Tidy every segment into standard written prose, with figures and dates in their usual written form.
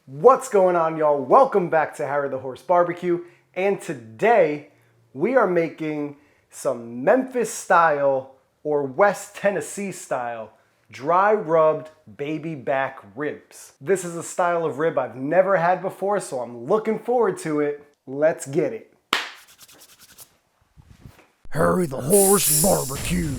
What's going on, y'all? Welcome back to Harry the Horse Barbecue, and today we are making some Memphis style or West Tennessee style dry rubbed baby back ribs. This is a style of rib I've never had before, so I'm looking forward to it. Let's get it. Harry the Horse Barbecue.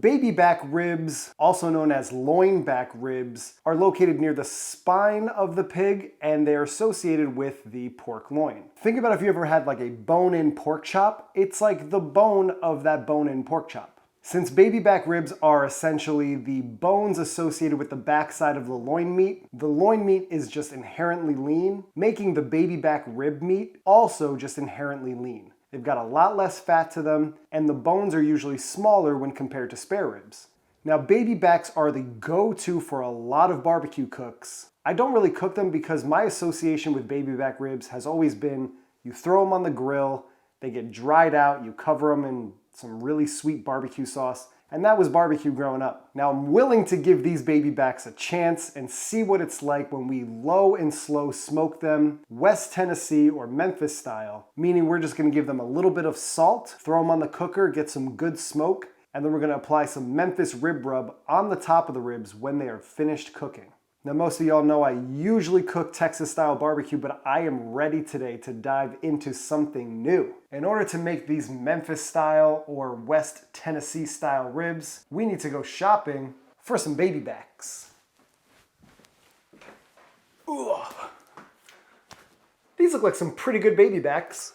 Baby back ribs, also known as loin back ribs, are located near the spine of the pig and they're associated with the pork loin. Think about if you ever had like a bone-in pork chop, it's like the bone of that bone-in pork chop. Since baby back ribs are essentially the bones associated with the backside of the loin meat is just inherently lean, making the baby back rib meat also just inherently lean. They've got a lot less fat to them, and the bones are usually smaller when compared to spare ribs. Now, baby backs are the go-to for a lot of barbecue cooks. I don't really cook them because my association with baby back ribs has always been you throw them on the grill, they get dried out, you cover them in some really sweet barbecue sauce, and that was barbecue growing up. Now, I'm willing to give these baby backs a chance and see what it's like when we low and slow smoke them West Tennessee or Memphis style, meaning we're just gonna give them a little bit of salt, throw them on the cooker, get some good smoke, and then we're gonna apply some Memphis rib rub on the top of the ribs when they are finished cooking. Now, most of y'all know I usually cook Texas style barbecue, but I am ready today to dive into something new. In order to make these Memphis style or West Tennessee style ribs, we need to go shopping for some baby backs. Ugh. These look like some pretty good baby backs.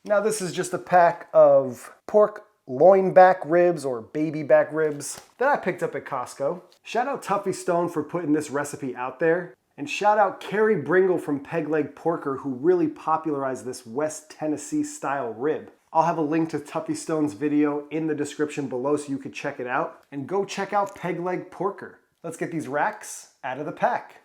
Now, this is just a pack of pork loin back ribs or baby back ribs that I picked up at Costco. Shout out Tuffy Stone for putting this recipe out there. And shout out Carrie Bringle from Peg Leg Porker who really popularized this West Tennessee style rib. I'll have a link to Tuffy Stone's video in the description below so you can check it out. And go check out Peg Leg Porker. Let's get these racks out of the pack.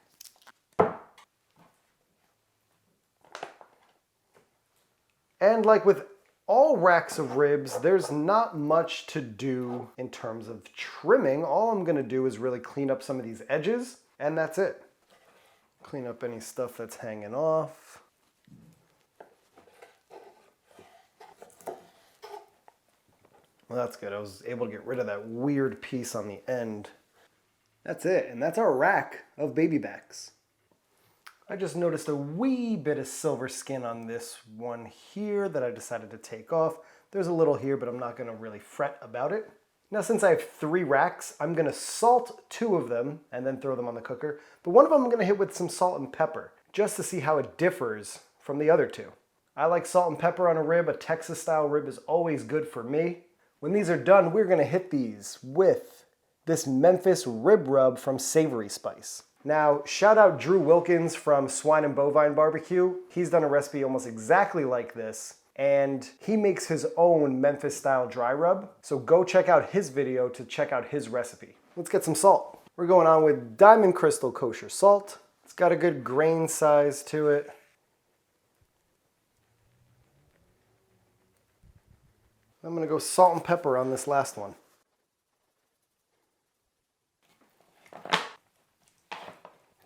And like with all racks of ribs, there's not much to do in terms of trimming. All I'm gonna do is really clean up some of these edges, and that's it. Clean up any stuff that's hanging off. Well, that's good. I was able to get rid of that weird piece on the end. That's it, and that's our rack of baby backs. I just noticed a wee bit of silver skin on this one here that I decided to take off. There's a little here, but I'm not gonna really fret about it. Now, since I have 3 racks, I'm gonna salt 2 of them and then throw them on the cooker. But one of them I'm gonna hit with some salt and pepper, just to see how it differs from the other 2. I like salt and pepper on a rib. A Texas style rib is always good for me. When these are done, we're gonna hit these with this Memphis rib rub from Savory Spice. Now, shout out Drew Wilkins from Swine and Bovine Barbecue. He's done a recipe almost exactly like this, and he makes his own Memphis style dry rub. So go check out his video to check out his recipe. Let's get some salt. We're going on with Diamond Crystal Kosher salt. It's got a good grain size to it. I'm gonna go salt and pepper on this last one.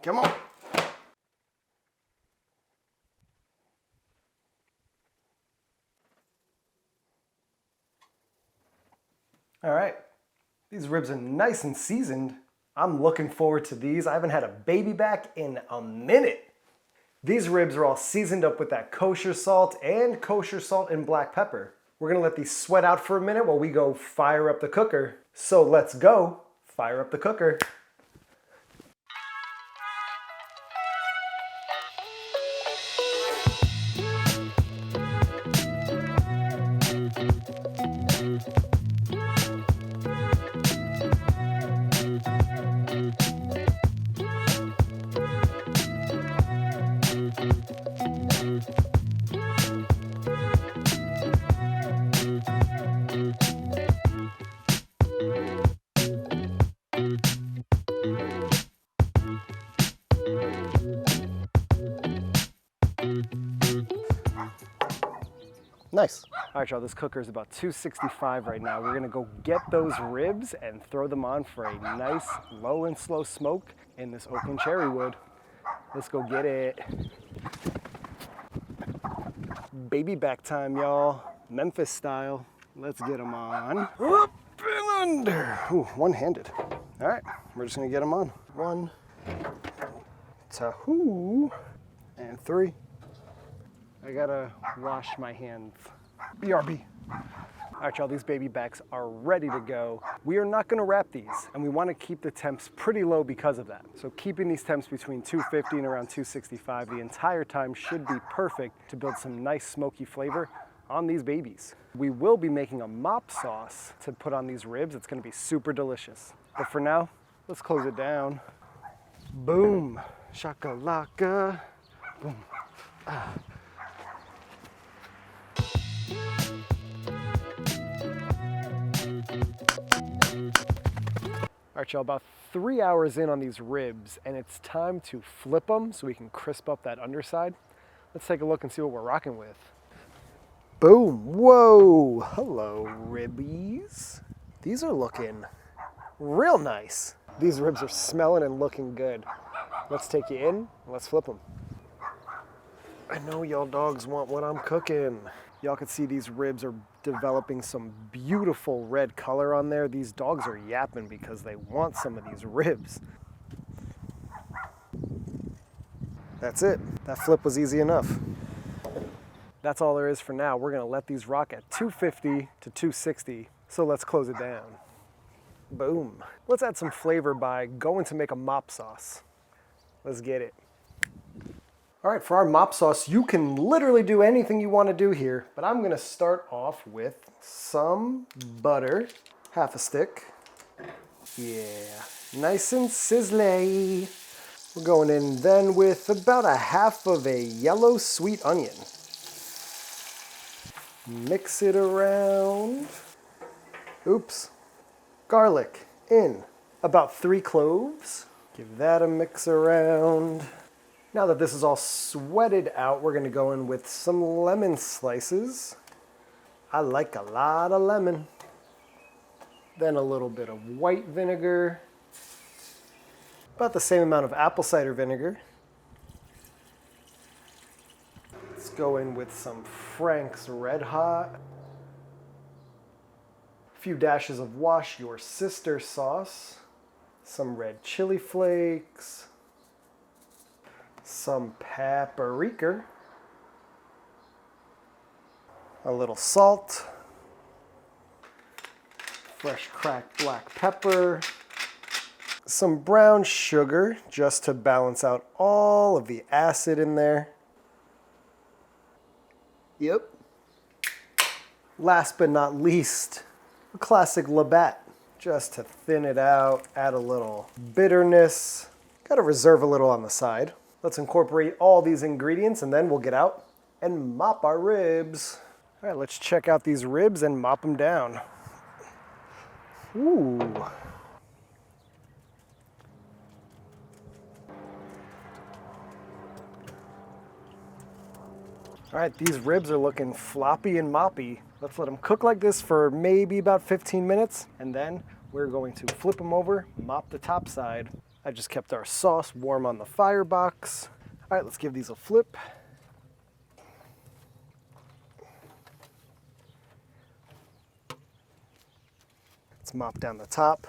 Come on. All right, these ribs are nice and seasoned. I'm looking forward to these. I haven't had a baby back in a minute. These ribs are all seasoned up with that kosher salt and black pepper. We're gonna let these sweat out for a minute while we go fire up the cooker. So let's go fire up the cooker. Nice. All right, y'all, this cooker is about 265 right now. We're gonna go get those ribs and throw them on for a nice low and slow smoke in this oak and cherry wood. Let's go get it. Baby back time, y'all. Memphis style. Let's get them on. Up and under. Ooh, one-handed. All right, we're just gonna get them on. 1, 2, and 3. I gotta wash my hands. BRB. All right, y'all, these baby backs are ready to go. We are not gonna wrap these, and we wanna keep the temps pretty low because of that. So keeping these temps between 250 and around 265 the entire time should be perfect to build some nice smoky flavor on these babies. We will be making a mop sauce to put on these ribs. It's gonna be super delicious. But for now, let's close it down. Boom, shakalaka, boom. Ah. All right, y'all, about 3 hours in on these ribs, and it's time to flip them so we can crisp up that underside. Let's take a look and see what we're rocking with. Boom, whoa, hello, ribbies. These are looking real nice. These ribs are smelling and looking good. Let's take you in, and let's flip them. I know y'all dogs want what I'm cooking. Y'all can see these ribs are developing some beautiful red color on there. These dogs are yapping because they want some of these ribs. That's it. That flip was easy enough. That's all there is for now. We're gonna let these rock at 250 to 260. So let's close it down. Boom. Let's add some flavor by going to make a mop sauce. Let's get it. All right, for our mop sauce, you can literally do anything you want to do here, but I'm gonna start off with some butter, half a stick. Yeah, nice and sizzly. We're going in then with about a half of a yellow sweet onion. Mix it around. Oops. Garlic in. About 3 cloves. Give that a mix around. Now that this is all sweated out, we're gonna go in with some lemon slices. I like a lot of lemon. Then a little bit of white vinegar. About the same amount of apple cider vinegar. Let's go in with some Frank's Red Hot. A few dashes of Wash Your Sister sauce. Some red chili flakes. Some paprika, a little salt, fresh cracked black pepper, some brown sugar just to balance out all of the acid in there. Yep. Last but not least, a classic Labatt, just to thin it out, add a little bitterness. Gotta reserve a little on the side. Let's incorporate all these ingredients and then we'll get out and mop our ribs. All right, let's check out these ribs and mop them down. Ooh. All right, these ribs are looking floppy and moppy. Let's let them cook like this for maybe about 15 minutes, and then we're going to flip them over, mop the top side. I just kept our sauce warm on the firebox. All right, let's give these a flip. Let's mop down the top.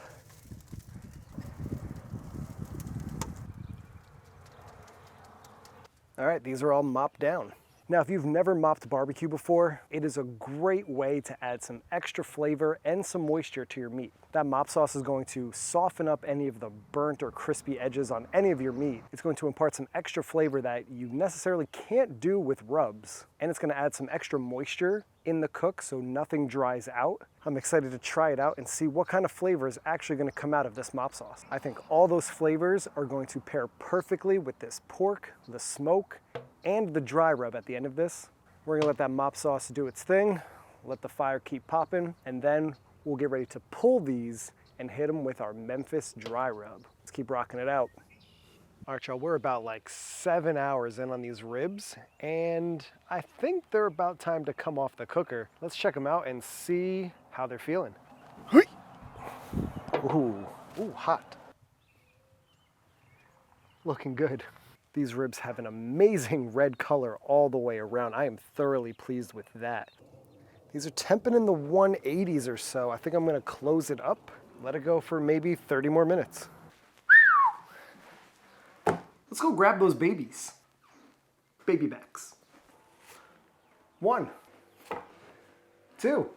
All right, these are all mopped down. Now, if you've never mopped barbecue before, it is a great way to add some extra flavor and some moisture to your meat. That mop sauce is going to soften up any of the burnt or crispy edges on any of your meat. It's going to impart some extra flavor that you necessarily can't do with rubs. And it's going to add some extra moisture in the cook so nothing dries out. I'm excited to try it out and see what kind of flavor is actually going to come out of this mop sauce. I think all those flavors are going to pair perfectly with this pork, the smoke, and the dry rub at the end of this. We're gonna let that mop sauce do its thing, let the fire keep popping, and then we'll get ready to pull these and hit them with our Memphis dry rub. Let's keep rocking it out. All right, y'all, we're about like 7 hours in on these ribs, and I think they're about time to come off the cooker. Let's check them out and see how they're feeling. Ooh, hot. Looking good. These ribs have an amazing red color all the way around. I am thoroughly pleased with that. These are temping in the 180s or so. I think I'm gonna close it up, let it go for maybe 30 more minutes. Let's go grab those babies. Baby backs. 1, 2,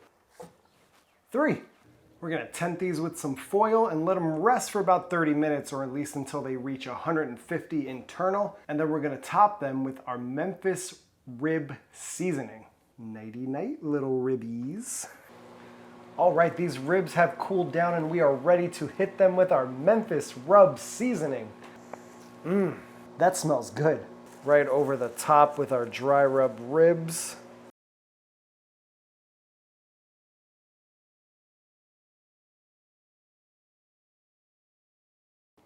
3. We're gonna tent these with some foil and let them rest for about 30 minutes, or at least until they reach 150 internal. And then we're gonna top them with our Memphis rib seasoning. Nighty night, little ribbies. All right, these ribs have cooled down and we are ready to hit them with our Memphis rub seasoning. That smells good. Right over the top with our dry rub ribs.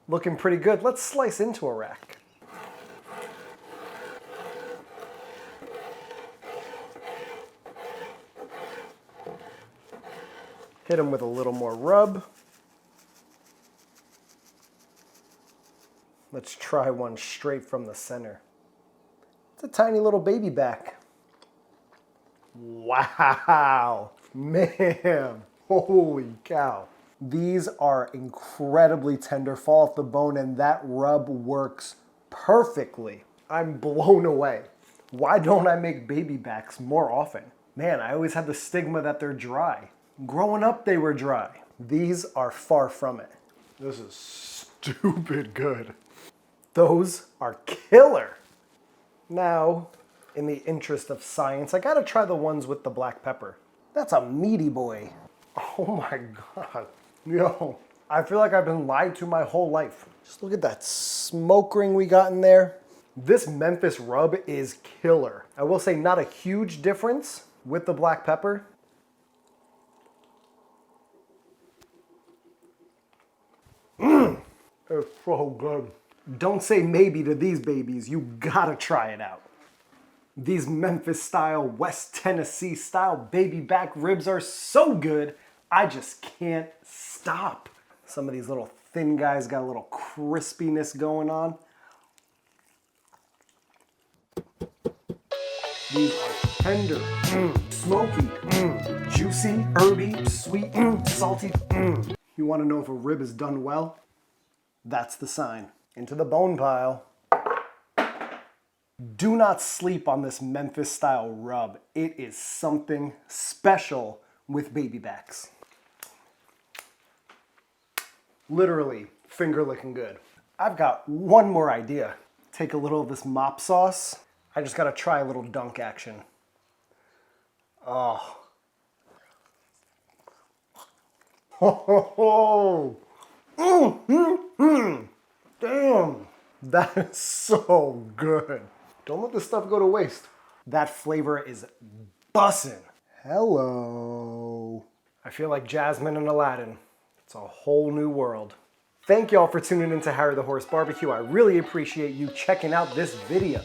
Looking pretty good. Let's slice into a rack. Hit them with a little more rub. Let's try one straight from the center. It's a tiny little baby back. Wow, man, holy cow. These are incredibly tender, fall off the bone, and that rub works perfectly. I'm blown away. Why don't I make baby backs more often? Man, I always had the stigma that they're dry. Growing up, they were dry. These are far from it. This is stupid good. Those are killer. Now, in the interest of science, I gotta try the ones with the black pepper. That's a meaty boy. Oh my God. Yo, I feel like I've been lied to my whole life. Just look at that smoke ring we got in there. This Memphis rub is killer. I will say not a huge difference with the black pepper. It's so good. Don't say maybe to these babies. You gotta try it out. These Memphis style, West Tennessee style baby back ribs are so good, I just can't stop. Some of these little thin guys got a little crispiness going on. These are tender, smoky, juicy, herby, sweet, salty. You wanna know if a rib is done well? That's the sign. Into the bone pile. Do not sleep on this Memphis style rub. It is something special with baby backs. Literally finger licking good. I've got one more idea. Take a little of this mop sauce. I just gotta try a little dunk action. Oh. Ho, ho, ho. Damn, that is so good. Don't let this stuff go to waste. That flavor is bussin'. Hello. I feel like Jasmine and Aladdin. It's a whole new world. Thank y'all for tuning in to Harry the Horse Barbecue. I really appreciate you checking out this video.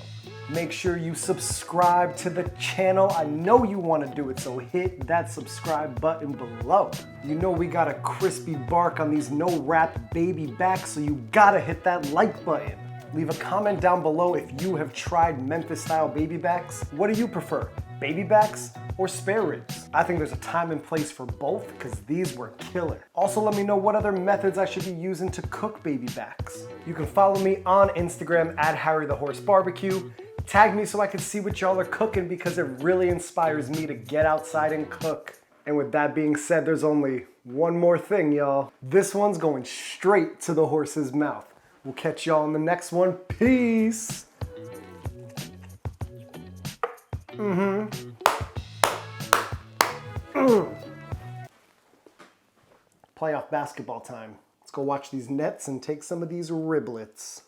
Make sure you subscribe to the channel. I know you want to do it, so hit that subscribe button below. You know we got a crispy bark on these no-wrap baby backs, so you gotta hit that like button. Leave a comment down below if you have tried Memphis-style baby backs. What do you prefer, baby backs or spare ribs? I think there's a time and place for both because these were killer. Also, let me know what other methods I should be using to cook baby backs. You can follow me on Instagram at Harry the Horse Barbecue. Tag me so I can see what y'all are cooking because it really inspires me to get outside and cook. And with that being said, there's only one more thing, y'all. This one's going straight to the horse's mouth. We'll catch y'all in the next one. Peace. Playoff basketball time. Let's go watch these Nets and take some of these riblets.